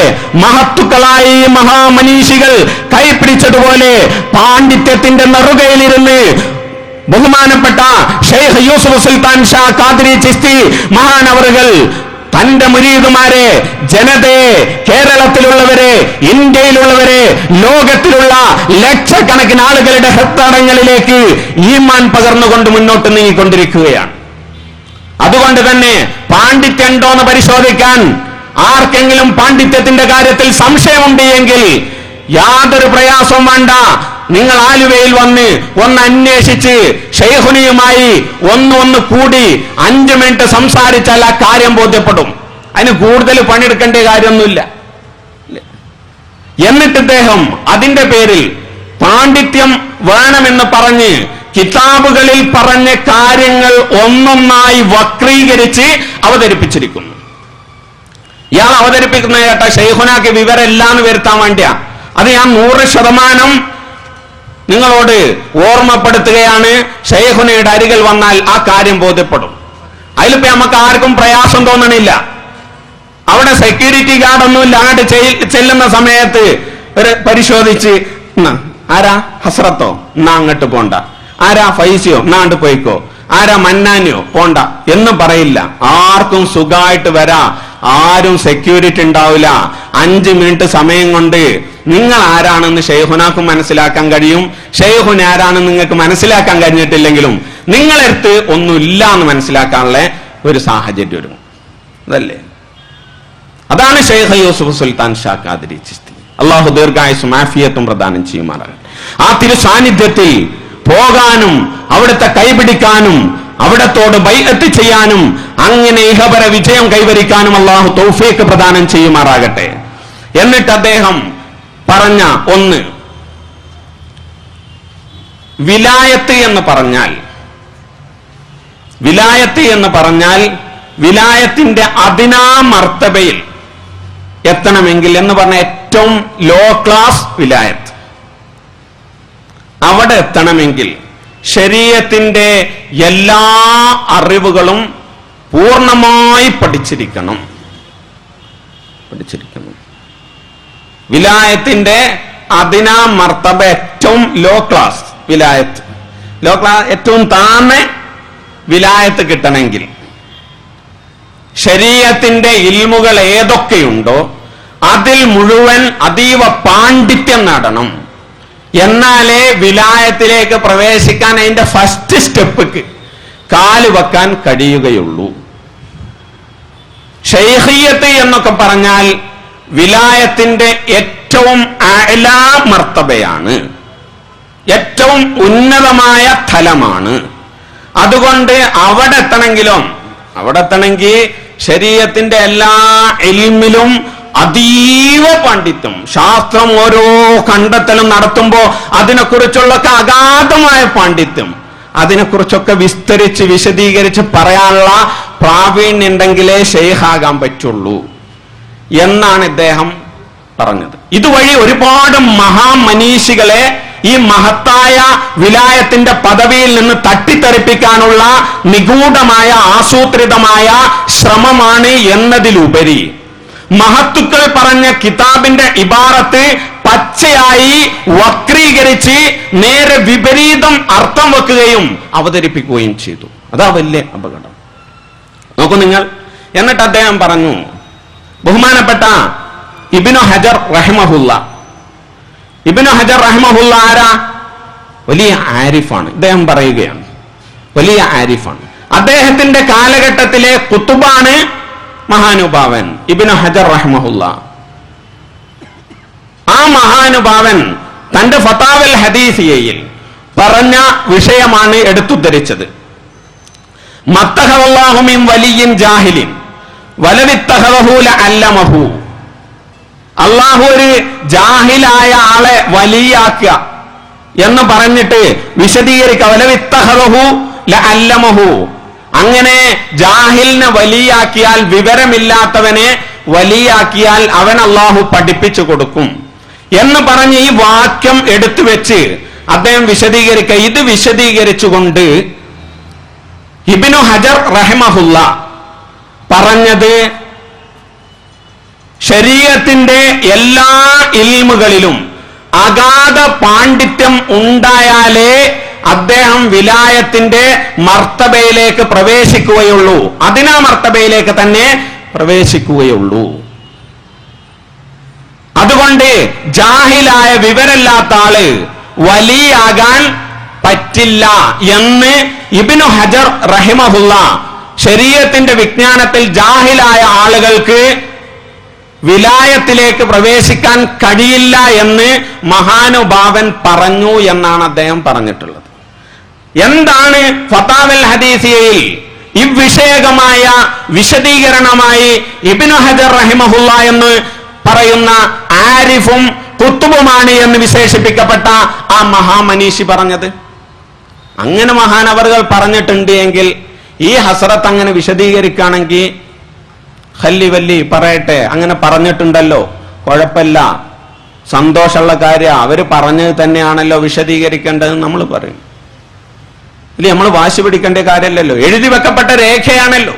മഹത്തുക്കളായ മഹാമനീഷികൾ കൈപിടിച്ചതുപോലെ പാണ്ഡിത്യത്തിന്റെ നെറുകയിലിരുന്ന് ബഹുമാനപ്പെട്ട ഷെയ്ഖ് യൂസുഫ് സുൽത്താൻ ഷാ ഖാദിരി ചിസ്തി മഹാനവറുകൾ തന്റെ മുരീദുമാരെ, ജനതയെ, കേരളത്തിലുള്ളവരെ, ഇന്ത്യയിലുള്ളവരെ, ലോകത്തിലുള്ള ലക്ഷക്കണക്കിന് ആളുകളുടെ ഹൃദയങ്ങളിലേക്ക് ഈമാൻ പകർന്നുകൊണ്ട് മുന്നോട്ട് നീങ്ങിക്കൊണ്ടിരിക്കുകയാണ്. അതുകൊണ്ട് തന്നെ പാണ്ഡിത്യം ഉണ്ടോന്ന് പരിശോധിക്കാൻ ആർക്കെങ്കിലും പാണ്ഡിത്യത്തിന്റെ കാര്യത്തിൽ സംശയമുണ്ട് എങ്കിൽ യാതൊരു പ്രയാസവും വേണ്ട. നിങ്ങൾ ആലുവയിൽ വന്ന് ഒന്ന് അന്വേഷിച്ച് ഷെയ്ഖുനിയുമായി ഒന്ന് കൂടി 5 മിനിറ്റ് സംസാരിച്ചാൽ ആ കാര്യം ബോധ്യപ്പെടും. അതിന് കൂടുതൽ പണിയെടുക്കേണ്ട കാര്യമൊന്നുമില്ല. എന്നിട്ട് ഇദ്ദേഹം അതിന്റെ പേരിൽ പാണ്ഡിത്യം വേണമെന്ന് പറഞ്ഞ് കിതാബുകളിൽ പറഞ്ഞ കാര്യങ്ങൾ ഒന്നൊന്നായി വക്രീകരിച്ച് അവതരിപ്പിച്ചിരിക്കുന്നു. ഇയാൾ അവതരിപ്പിക്കുന്ന കേട്ട ഷെയ്ഖുനാക്ക് വിവരമില്ലാന്ന് വരുത്താൻ വേണ്ടിയാ. അത് ഞാൻ 100% നിങ്ങളോട് ഓർമ്മപ്പെടുത്തുകയാണ്. ഷെയ്ഖുനയുടെ അരികിൽ വന്നാൽ ആ കാര്യം ബോധ്യപ്പെടും. അതിലിപ്പോ നമുക്ക് ആർക്കും പ്രയാസം തോന്നണില്ല. അവിടെ സെക്യൂരിറ്റി ഗാർഡൊന്നുമില്ല. അങ്ങോട്ട് ചെല്ലുന്ന സമയത്ത് ഒരു പരിശോധിച്ച്, ആരാ ഹസ്രത്തോ, എന്നാ അങ്ങോട്ട് പോണ്ട, ആരാ ഫൈസിയോ, എന്നാ അങ്ങോട്ട് പോയിക്കോ, ആരാ മന്നാനിയോ പോണ്ട എന്ന് പറയില്ല. ആർക്കും സുഖമായിട്ട് വരാ. ആരും സെക്യൂരിറ്റി ഉണ്ടാവില്ല. 5 മിനിറ്റ് സമയം കൊണ്ട് നിങ്ങൾ ആരാണെന്ന് ഷെയ്ഖുനാക്കും മനസ്സിലാക്കാൻ കഴിയും. ഷെയ്ഖുൻ ആരാണെന്ന് നിങ്ങൾക്ക് മനസ്സിലാക്കാൻ കഴിഞ്ഞിട്ടില്ലെങ്കിലും നിങ്ങളെടുത്ത് ഒന്നുമില്ല എന്ന് മനസ്സിലാക്കാനുള്ള ഒരു സാഹചര്യം വരും. അതല്ലേ? അതാണ് ഷെയ്ഖ് യൂസുഫ് സുൽത്താൻ ഷാ ഖാദിരി ചിസ്തി. അള്ളാഹു ദീർഘായുസ്സും ആഫിയത്തും പ്രദാനം ചെയ്യുമാറാകട്ടെ. ആ തിരു സാന്നിധ്യത്തിൽ പോകാനും അവിടുത്തെ കൈപിടിക്കാനും അവിടത്തോട് ബൈഅത്ത് ചെയ്യാനും അങ്ങനെ ഇഹപര വിജയം കൈവരിക്കാനും അള്ളാഹു തൗഫീഖ് പ്രദാനം ചെയ്യുമാറാകട്ടെ. എന്നിട്ട് അദ്ദേഹം പറഞ്ഞ ഒന്ന്, വിലായത്ത് എന്ന് പറഞ്ഞാൽ വിലായത്തിന്റെ അദിനാ മർത്തബയിൽ എത്തണമെങ്കിൽ എന്ന് പറഞ്ഞ ഏറ്റവും ലോ ക്ലാസ് വിലായത്ത്, അവിടെ എത്തണമെങ്കിൽ ശരീഅത്തിന്റെ എല്ലാ അറിവുകളും പൂർണ്ണമായി പഠിച്ചിരിക്കണം. വിലായത്തിന്റെ അദിനാ മർത്തബ ഏറ്റവും ലോ ക്ലാസ് വിലായത്ത്, ഏറ്റവും താഴ്ന്ന വിലായത്ത് കിട്ടണമെങ്കിൽ ശരീഅത്തിന്റെ ഇൽമുകൾ ഏതൊക്കെയുണ്ടോ അതിൽ മുഴുവൻ അതീവ പാണ്ഡിത്യം നേടണം. എന്നാലേ വിലായത്തിലേക്ക് പ്രവേശിക്കാൻ അതിന്റെ ഫസ്റ്റ് സ്റ്റെപ്പ് കാല് വെക്കാൻ കഴിയുകയുള്ളൂ. ഷെയ്ഖിയത്ത് എന്നൊക്കെ പറഞ്ഞാൽ വിലായത്തിന്റെ ഏറ്റവും അഅ്ലാ മർത്തബയാണ്, ഏറ്റവും ഉന്നതമായ തലമാണ്. അതുകൊണ്ട് അവിടെ എത്തണമെങ്കിൽ ശരീഅത്തിന്റെ എല്ലാ ഇൽമിലും അതീവ പാണ്ഡിത്യം, ശാസ്ത്രം ഓരോ കണ്ടെത്തലും നടത്തുമ്പോൾ അതിനെക്കുറിച്ചുള്ള അഗാധമായ പാണ്ഡിത്യം, അതിനെക്കുറിച്ചൊക്കെ വിസ്തരിച്ച് വിശദീകരിച്ച് പറയാനുള്ള പ്രാവീണ്യം ഉണ്ടെങ്കിലേ ഷെയ്ഖാകാൻ പറ്റുള്ളൂ എന്നാണ് ഇദ്ദേഹം പറഞ്ഞത്. ഇതുവഴി ഒരുപാട് മഹാമനീഷികളെ ഈ മഹത്തായ വിലായത്തിന്റെ പദവിയിൽ നിന്ന് തട്ടിത്തെറിപ്പിക്കാനുള്ള നിഗൂഢമായ ആസൂത്രിതമായ ശ്രമമാണ് എന്നതിലുപരി മഹത്തുക്കൾ പറഞ്ഞ കിതാബിന്റെ ഇബാറത്ത് പച്ചയായി വക്രീകരിച്ച് നേരെ വിപരീതം അർത്ഥം വെക്കുകയും അവതരിപ്പിക്കുകയും ചെയ്തു. അതാ വലിയ അപകടം. നോക്കൂ നിങ്ങൾ. എന്നിട്ട് അദ്ദേഹം പറഞ്ഞു, ബഹുമാനപ്പെട്ട ഇബ്നു ഹജർ റഹിമഹുല്ല ആരാ? വലിയ ആരിഫാണ്. ഇദ്ദേഹം പറയുകയാണ് വലിയ ആരിഫാണ്. അദ്ദേഹത്തിന്റെ കാലഘട്ടത്തിലെ ഖുതുബാണ് മഹാനുഭാവൻ ഇബ്നു ഹജർ റഹിമഹുല്ല. ആ മഹാനുഭാവൻ തന്റെ ഫതാവൽ ഹദീസിയയിൽ പറഞ്ഞ വിഷയമാണ് എടുത്തുദ്ധരിച്ചത്. മത്തഖവല്ലാഹു മിൻ വലിയ്യിൻ ജാഹിലിൻ വലവിത്തഖവഹു ലഅല്ലമഹു. അള്ളാഹു ഒരു ജാഹിലായ ആളെ വലിയാക്കുക എന്ന് പറഞ്ഞിട്ട് വിശദീകരിക്കുക. വലവിത്തഖവഹു ലഅല്ലമഹു. അങ്ങനെ ജാഹിലിനെ വലിയാക്കിയാൽ, വിവരമില്ലാത്തവനെ വലിയാക്കിയാൽ അവൻ അള്ളാഹു പഠിപ്പിച്ചു കൊടുക്കും എന്ന് പറഞ്ഞ് ഈ വാക്യം എടുത്തു വെച്ച് അദ്ദേഹം വിശദീകരിക്കുക. ഇത് വിശദീകരിച്ചുകൊണ്ട് ഇബ്നു ഹജർ റഹിമഹുല്ല പറഞ്ഞത്, ശരീഅത്തിന്റെ എല്ലാ ഇൽമുകളിലും അഗാധ പാണ്ഡിത്യം ഉണ്ടായാലേ അദ്ദേഹം വിലായത്തിന്റെ മർത്തബയിലേക്ക് പ്രവേശിക്കുകയുള്ളൂ. അതിനാ മർത്തബയിലേക്ക് തന്നെ പ്രവേശിക്കുകയുള്ളൂ. അതുകൊണ്ട് ജാഹിലായ വിവരമില്ലാത്ത ആള് വലിയാകാൻ പറ്റില്ല എന്ന് ഇബ്നു ഹജർ റഹിമഹുല്ല ശരീഅത്തിന്റെ വിജ്ഞാനത്തിൽ ജാഹിലായ ആളുകൾക്ക് വിലായത്തിലേക്ക് പ്രവേശിക്കാൻ കഴിയില്ല എന്ന് മഹാനുഭാവൻ പറഞ്ഞു എന്നാണ് അദ്ദേഹം പറഞ്ഞിട്ടുള്ളത്. എന്താണ് ഫതാവൽ ഹദീസിയയിൽ ഇവിഷയകമായ വിശദീകരണമായി ഇബ്നു ഹജർ റഹിമഹുല്ല എന്ന് പറയുന്ന ആരിഫും കുത്തുബുമാണ് എന്ന് വിശേഷിപ്പിക്കപ്പെട്ട ആ മഹാമനീഷി പറഞ്ഞത്? അങ്ങനെ മഹാനവറുകൾ പറഞ്ഞിട്ടുണ്ട് എങ്കിൽ ഈ ഹസ്രത്ത് അങ്ങനെ വിശദീകരിക്കുകയാണെങ്കിൽ ഖല്ലി വല്ലി പറയട്ടെ, അങ്ങനെ പറഞ്ഞിട്ടുണ്ടല്ലോ, കുഴപ്പമില്ല, സന്തോഷമുള്ള കാര്യം, അവര് പറഞ്ഞത് തന്നെയാണല്ലോ വിശദീകരിക്കേണ്ടതെന്ന് നമ്മൾ പറയും. ഇല്ലേ, നമ്മൾ വാശി പിടിക്കേണ്ട കാര്യമല്ലല്ലോ, എഴുതി വെക്കപ്പെട്ട രേഖയാണല്ലോ.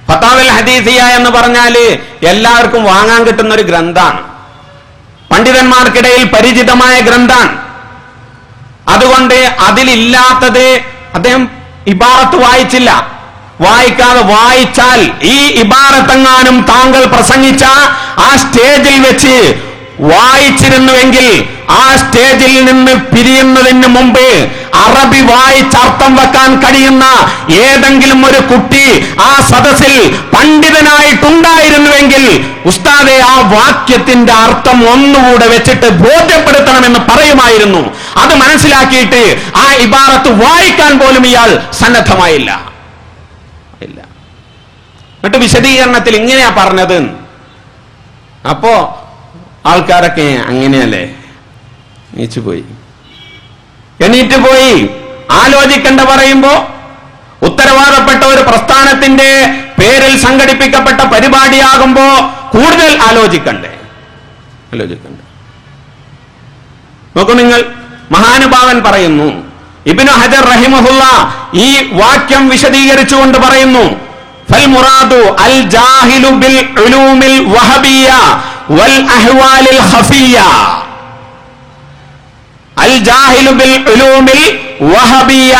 ഫതാവൽ ഹദീസിയ എന്ന് പറഞ്ഞാല് എല്ലാവർക്കും വാങ്ങാൻ കിട്ടുന്ന ഒരു ഗ്രന്ഥാണ്, പണ്ഡിതന്മാർക്കിടയിൽ പരിചിതമായ ഗ്രന്ഥാണ്. അതുകൊണ്ട് അതിലില്ലാത്തത് അദ്ദേഹം ഇബാറത്ത് വായിച്ചില്ല. വായിക്കാതെ വായിച്ചാൽ ഈ ഇബാറത്തെങ്ങാനും താങ്കൾ പ്രസംഗിച്ച ആ സ്റ്റേജിൽ വെച്ച് വായിച്ചിരുന്നുവെങ്കിൽ ആ സ്റ്റേജിൽ നിന്ന് പിരിയുന്നതിന് മുമ്പ് അറബി വായിച്ചർത്ഥം വെക്കാൻ കഴിയുന്ന ഏതെങ്കിലും ഒരു കുട്ടി ആ സദസ്സിൽ പണ്ഡിതനായിട്ടുണ്ടായിരുന്നുവെങ്കിൽ ഉസ്താദെ ആ വാക്യത്തിന്റെ അർത്ഥം ഒന്നുകൂടെ വെച്ചിട്ട് ബോധ്യപ്പെടുത്തണമെന്ന് പറയുമായിരുന്നു. അത് മനസ്സിലാക്കിയിട്ട് ആ ഇബാറത്ത് വായിക്കാൻ പോലും ഇയാൾ സന്നദ്ധമായില്ല. എന്നിട്ട് വിശദീകരണത്തിൽ ഇങ്ങനെയാ പറഞ്ഞത്. അപ്പോ ആൾക്കാരൊക്കെ അങ്ങനെയല്ലേ, എണീറ്റ് പോയി ആലോചിക്കണ്ട. പറയുമ്പോ ഉത്തരവാദപ്പെട്ട ഒരു പ്രസ്ഥാനത്തിന്റെ പേരിൽ സംഘടിപ്പിക്കപ്പെട്ട പരിപാടിയാകുമ്പോ കൂടുതൽ ആലോചിക്കണ്ടേ? നോക്കൂ നിങ്ങൾ, മഹാനുഭാവൻ പറയുന്നു, ഇബ്നു ഹജർ റഹിമഹുല്ല ഈ വാക്യം വിശദീകരിച്ചുകൊണ്ട് പറയുന്നു, ഫൽ മുറാദു അൽ ജാഹിലു ബിൽ ഉലൂമിൽ വഹബിയ്യ വൽ അഹ്വാലിൽ ഖഫിയ്യ. അൽ ജാഹിലു ബിൽ ഉലൂമിൽ വഹബിയ്യ,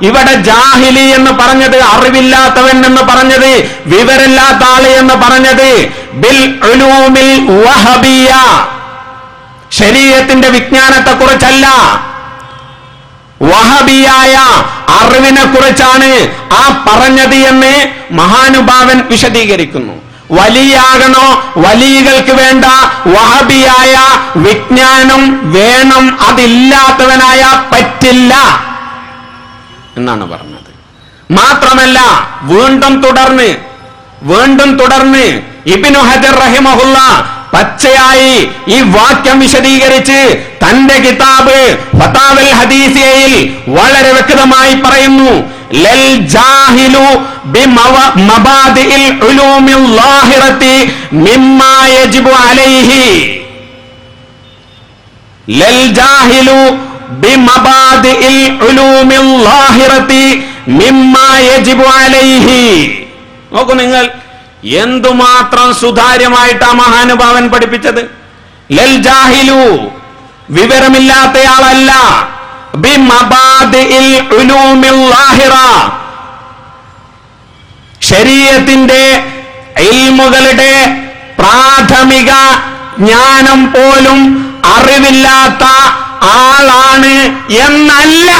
ഇവിടെ ജാഹിലി എന്ന് പറഞ്ഞത് അറിവില്ലാത്തവൻ എന്ന് പറഞ്ഞത്, വിവരമില്ലാത്ത ആള് എന്ന് പറഞ്ഞത് ബിൽ ഉലൂമിൽ വഹബിയ്യ, ശരീഅത്തിന്റെ വിജ്ഞാനത്തെ കുറിച്ചല്ല, വഹബിയായ അറിവിനെ കുറിച്ചാണ് ആ പറഞ്ഞത് എന്ന് മഹാനുഭാവൻ വിശദീകരിക്കുന്നു. വലിയാകണോ, വലിയകൾക്ക് വേണ്ട വഹബിയായ വിജ്ഞാനം വേണം, അതില്ലാത്തവനായ പറ്റില്ല എന്നാണ് പറഞ്ഞത്. മാത്രമല്ല വീണ്ടും തുടർന്ന് ഇബ്നു ഹജർ റഹിമഹുല്ല പച്ചയായി ഈ വാക്യം വിശദീകരിച്ച് തന്റെ കിതാബ് ഫതാവൽ ഹദീസിയയിൽ വളരെ വ്യക്തമായി പറയുന്നു, ലൽ ജാഹിലു ബിമബാദിഇൽ ഉലൂമിൽ ളാഹിറതി മിമ്മാ യജിബു അലൈഹി. ലൽ ജാഹിലു ബിമബാദിഇൽ ഉലൂമിൽ ളാഹിറതി മിമ്മാ യജിബു അലൈഹി. നോക്കൂ നിങ്ങൾ, എന്തുമാത്രം സുതാര്യമായിട്ടാ മഹാനുഭാവൻ പഠിപ്പിച്ചത്. ലൽ ജാഹിലു, വിവരമില്ലാത്തയാളല്ല, ബിമബാദിഇൽ ഉലൂമിൽ ളാഹിറ, ശരീഅത്തിന്റെ ഇൽമുകളുടെ പ്രാഥമിക ജ്ഞാനം പോലും അറിവില്ലാത്ത ആളാണ് എന്നല്ല,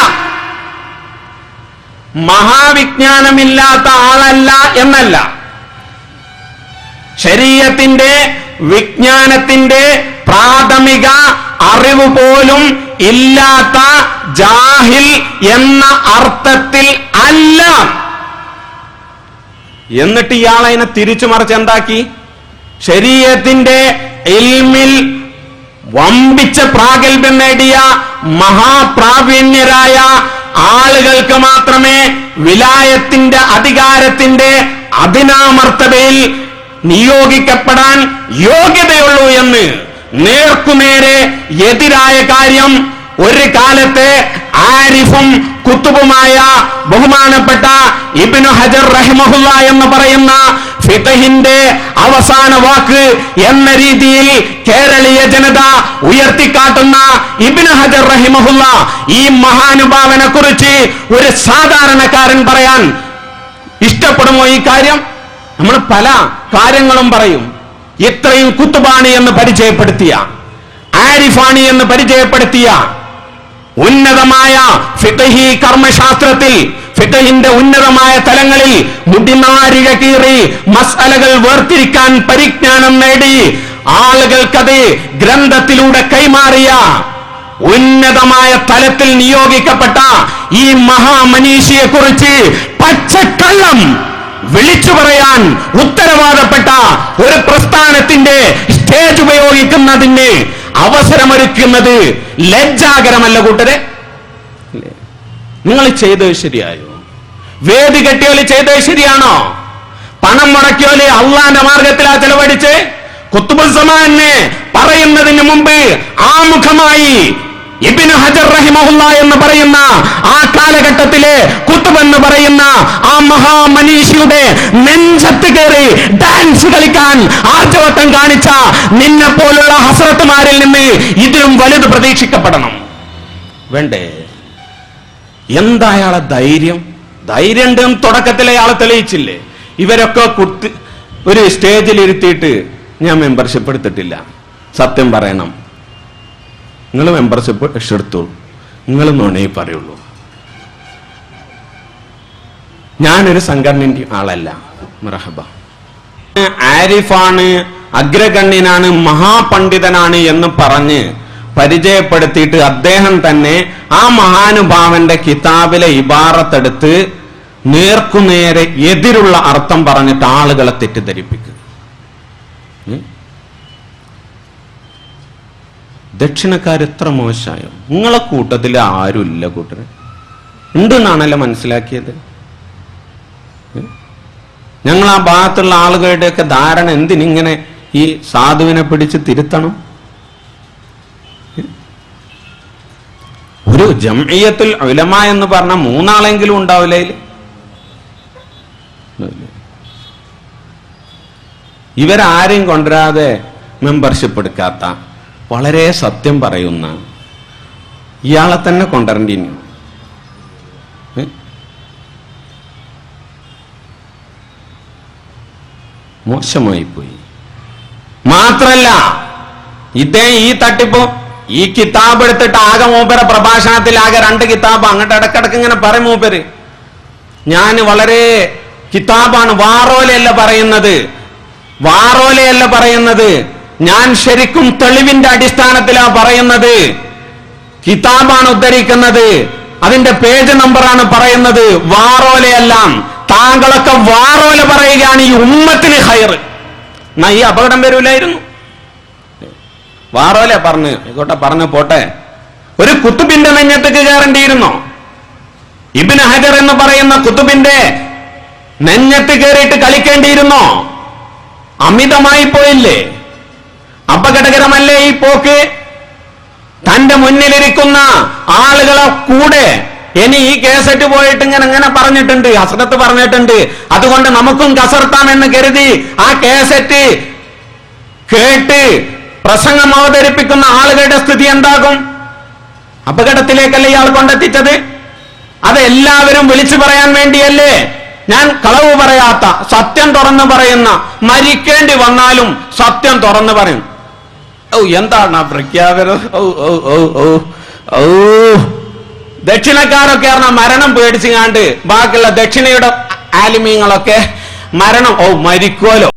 മഹാവിജ്ഞാനമില്ലാത്ത ആളല്ല എന്നല്ല, ശരീഅത്തിന്റെ വിജ്ഞാനത്തിന്റെ പ്രാഥമിക അറിവ് പോലും ഇല്ലാത്ത ജാഹിൽ എന്ന അർത്ഥത്തിൽ അല്ല. എന്നിട്ട് ഇയാളതിനെ തിരിച്ചു മറിച്ച് എന്താക്കി? ശരീഅത്തിന്റെ ഇൽമിൽ വമ്പിച്ച പ്രാഗൽഭ്യം നേടിയ മഹാപ്രാവീണ്യരായ ആളുകൾക്ക് മാത്രമേ വിലായത്തിന്റെ അധികാരത്തിന്റെ അധിനാമർത്തബയിൽ നിയോഗിക്കപ്പെടാൻ യോഗ്യതയുള്ളൂ എന്ന് നേർക്കുനേരെ എതിരായ കാര്യം ഒരു കാലത്തെ ആരിഫും കുത്തുബുമായ ബഹുമാനപ്പെട്ട ഇബ്നു ഹജർ റഹിമഹുല്ല എന്ന് പറയുന്ന ഫിഖഹിന്റെ അവസാന വാക്ക് എന്ന രീതിയിൽ കേരളീയ ജനത ഉയർത്തിക്കാട്ടുന്ന ഇബ്നു ഹജർ റഹിമഹുല്ല ഈ മഹാനുഭാവനെ കുറിച്ച് ഒരു സാധാരണക്കാരൻ പറയാൻ ഇഷ്ടപ്പെടുമോ? ഈ കാര്യം നമ്മൾ പല കാര്യങ്ങളും പറയും. ഇത്രയും കുത്തുബാണി എന്ന് പരിചയപ്പെടുത്തിയ, ആരിഫാണി എന്ന് പരിചയപ്പെടുത്തിയ ഉന്നതമായ ഫിഖഹി കർമ്മശാസ്ത്രത്തിൽ, ഫിഖഹിന്റെ ഉന്നതമായ തലങ്ങളിൽ മുടിനാരിക കീറി മസ്അലകൾ വേർതിരിക്കാൻ പരിജ്ഞാനം നേടി ആളുകൾക്കത് ഗ്രന്ഥത്തിലൂടെ കൈമാറിയ ഉന്നതമായ തലത്തിൽ നിയോഗിക്കപ്പെട്ട ഈ മഹാമനീഷിയെ കുറിച്ച് പച്ചക്കള്ളം വിളിച്ചു പറയാൻ ഉത്തരവാദപ്പെട്ട ഒരു പ്രസ്ഥാനത്തിന്റെ സ്റ്റേജ് ഉപയോഗിക്കുന്നതിന് അവസരമൊരുക്കുന്നത് ലജ്ജാകരമല്ല കൂട്ടരെ? നിങ്ങൾ ചെയ്തത് ശരിയായോ? വേദി കെട്ടിയോല് ചെയ്തത് ശരിയാണോ? പണം മുടക്കിയോല് അള്ളാന്റെ മാർഗത്തിലാ ചെലവഴിച്ച്? ഖുത്ബുസ്സമാനെ പറയുന്നതിന് മുമ്പ് ആമുഖമായി ഇബ്നു ഹജർ റഹിമഹുല്ല എന്ന് പറയുന്ന ആ കാലഘട്ടത്തിലെ ഖുത്ബ് എന്ന് പറയുന്ന ആ മഹാമനീഷിയുടെ നെഞ്ചത്ത് കയറി ഡാൻസ് കളിക്കാൻ ആർജവത്വം കാണിച്ച നിന്നെ പോലുള്ള ഹസ്രത്തുമാരിൽ നിന്ന് ഇതിലും വലുത് പ്രതീക്ഷിക്കപ്പെടണം വേണ്ടേ? എന്താ അയാളെ ധൈര്യം? ധൈര്യം ഉണ്ടെന്ന് തുടക്കത്തിലെ അയാളെ തെളിയിച്ചില്ലേ? ഇവരൊക്കെ ഒരു സ്റ്റേജിൽ ഇരുത്തിയിട്ട് ഞാൻ മെമ്പർഷിപ്പ് എടുത്തിട്ടില്ല, സത്യം പറയണം, നിങ്ങൾ മെമ്പർഷിപ്പ് എടുത്തോളൂ, നിങ്ങൾ നുണേ പറയുള്ളൂ, ഞാനൊരു സംഘടനയുടെ ആളല്ല, മർഹബ, ആരിഫാണ്, അഗ്രഗണ്യനാണ്, മഹാപണ്ഡിതനാണ് എന്ന് പറഞ്ഞ് പരിചയപ്പെടുത്തിയിട്ട് അദ്ദേഹം തന്നെ ആ മഹാനുഭാവന്റെ കിതാബിലെ ഇബാറത്തെടുത്ത് നേർക്കുനേരെ എതിരുള്ള അർത്ഥം പറഞ്ഞിട്ട് ആളുകളെ തെറ്റിദ്ധരിപ്പിക്കുക. ദക്ഷിണക്കാരെത്ര മോശമായോ? നിങ്ങളെ കൂട്ടത്തിൽ ആരുമില്ല കൂട്ടര്, ഉണ്ടെന്നാണല്ലോ മനസ്സിലാക്കിയത്. ഞങ്ങൾ ആ ഭാഗത്തുള്ള ആളുകളുടെയൊക്കെ ധാരണ എന്തിനിങ്ങനെ ഈ സാധുവിനെ പിടിച്ച് തിരുത്തണം? ഒരു ജംഇയ്യത്തുൽ ഉലമ എന്ന് പറഞ്ഞ 3 ആളെങ്കിലും ഉണ്ടാവില്ല. ഇവരാരെയും കൊണ്ടുവരാതെ മെമ്പർഷിപ്പ് എടുക്കാത്ത വളരെ സത്യം പറയുന്ന ഇയാളെ തന്നെ കൊണ്ടുവരേണ്ടി. മോശമായി പോയി. മാത്രല്ല ഈ തട്ടിപ്പ് ഈ കിതാബ് എടുത്തിട്ട് ആകെ മൂപ്പര പ്രഭാഷണത്തിൽ ആകെ 2 കിതാബ് അങ്ങോട്ട് ഇടക്കിടക്ക് ഇങ്ങനെ പറയും മൂപ്പര്. ഞാൻ വളരെ കിതാബാണ്, വാറോലയല്ല പറയുന്നത്, ഞാൻ ശരിക്കും തെളിവിന്റെ അടിസ്ഥാനത്തിലാണ് പറയുന്നത്, കിതാബാണ് ഉദ്ധരിക്കുന്നത്, അതിന്റെ പേജ് നമ്പറാണ് പറയുന്നത്, വാറോലയല്ല. താങ്കളൊക്കെ വാറോല പറയുകയാണ് ഈ ഉമ്മത്തിന് ഖൈർ. എന്നാ ഈ അപകടം വരൂലായിരുന്നു? വാറോല പറഞ്ഞു പോട്ടെ, ഒരു കുത്തുബിന്റെ നെഞ്ഞത്തേക്ക് കയറേണ്ടിയിരുന്നോ? ഇബ്നു ഹജർ എന്ന് പറയുന്ന കുത്തുബിന്റെ നെഞ്ഞത്ത് കയറിയിട്ട് കളിക്കേണ്ടിയിരുന്നോ? അമിതമായി പോയില്ലേ? അപകടകരമല്ലേ ഈ പോക്ക്? തന്റെ മുന്നിലിരിക്കുന്ന ആളുകളെ കൂടെ ഇനി ഈ കേസറ്റ് പോയിട്ട് ഇങ്ങനെ പറഞ്ഞിട്ടുണ്ട്, ഹസ്രത്ത് പറഞ്ഞിട്ടുണ്ട്, അതുകൊണ്ട് നമുക്കും കസർത്താം എന്ന് കരുതി ആ കേസറ്റ് കേട്ട് പ്രസംഗം അവതരിപ്പിക്കുന്ന ആളുകളുടെ സ്ഥിതി എന്താകും? അപകടത്തിലേക്കല്ലേ ഇയാൾ കൊണ്ടെത്തിച്ചത്? അത് എല്ലാവരും വിളിച്ചു പറയാൻ വേണ്ടിയല്ലേ? ഞാൻ കളവ് പറയാത്ത, സത്യം തുറന്നു പറയുന്ന, മരിക്കേണ്ടി വന്നാലും സത്യം തുറന്നു പറയും. എന്താണ് ആ പ്രഖ്യാപനം? ദക്ഷിണക്കാരൊക്കെ പറഞ്ഞ മരണം പേടിച്ചുകാണ്ട് ബാക്കിയുള്ള ദക്ഷിണയുടെ ആലിമീങ്ങളൊക്കെ മരണം മരിക്കുമല്ലോ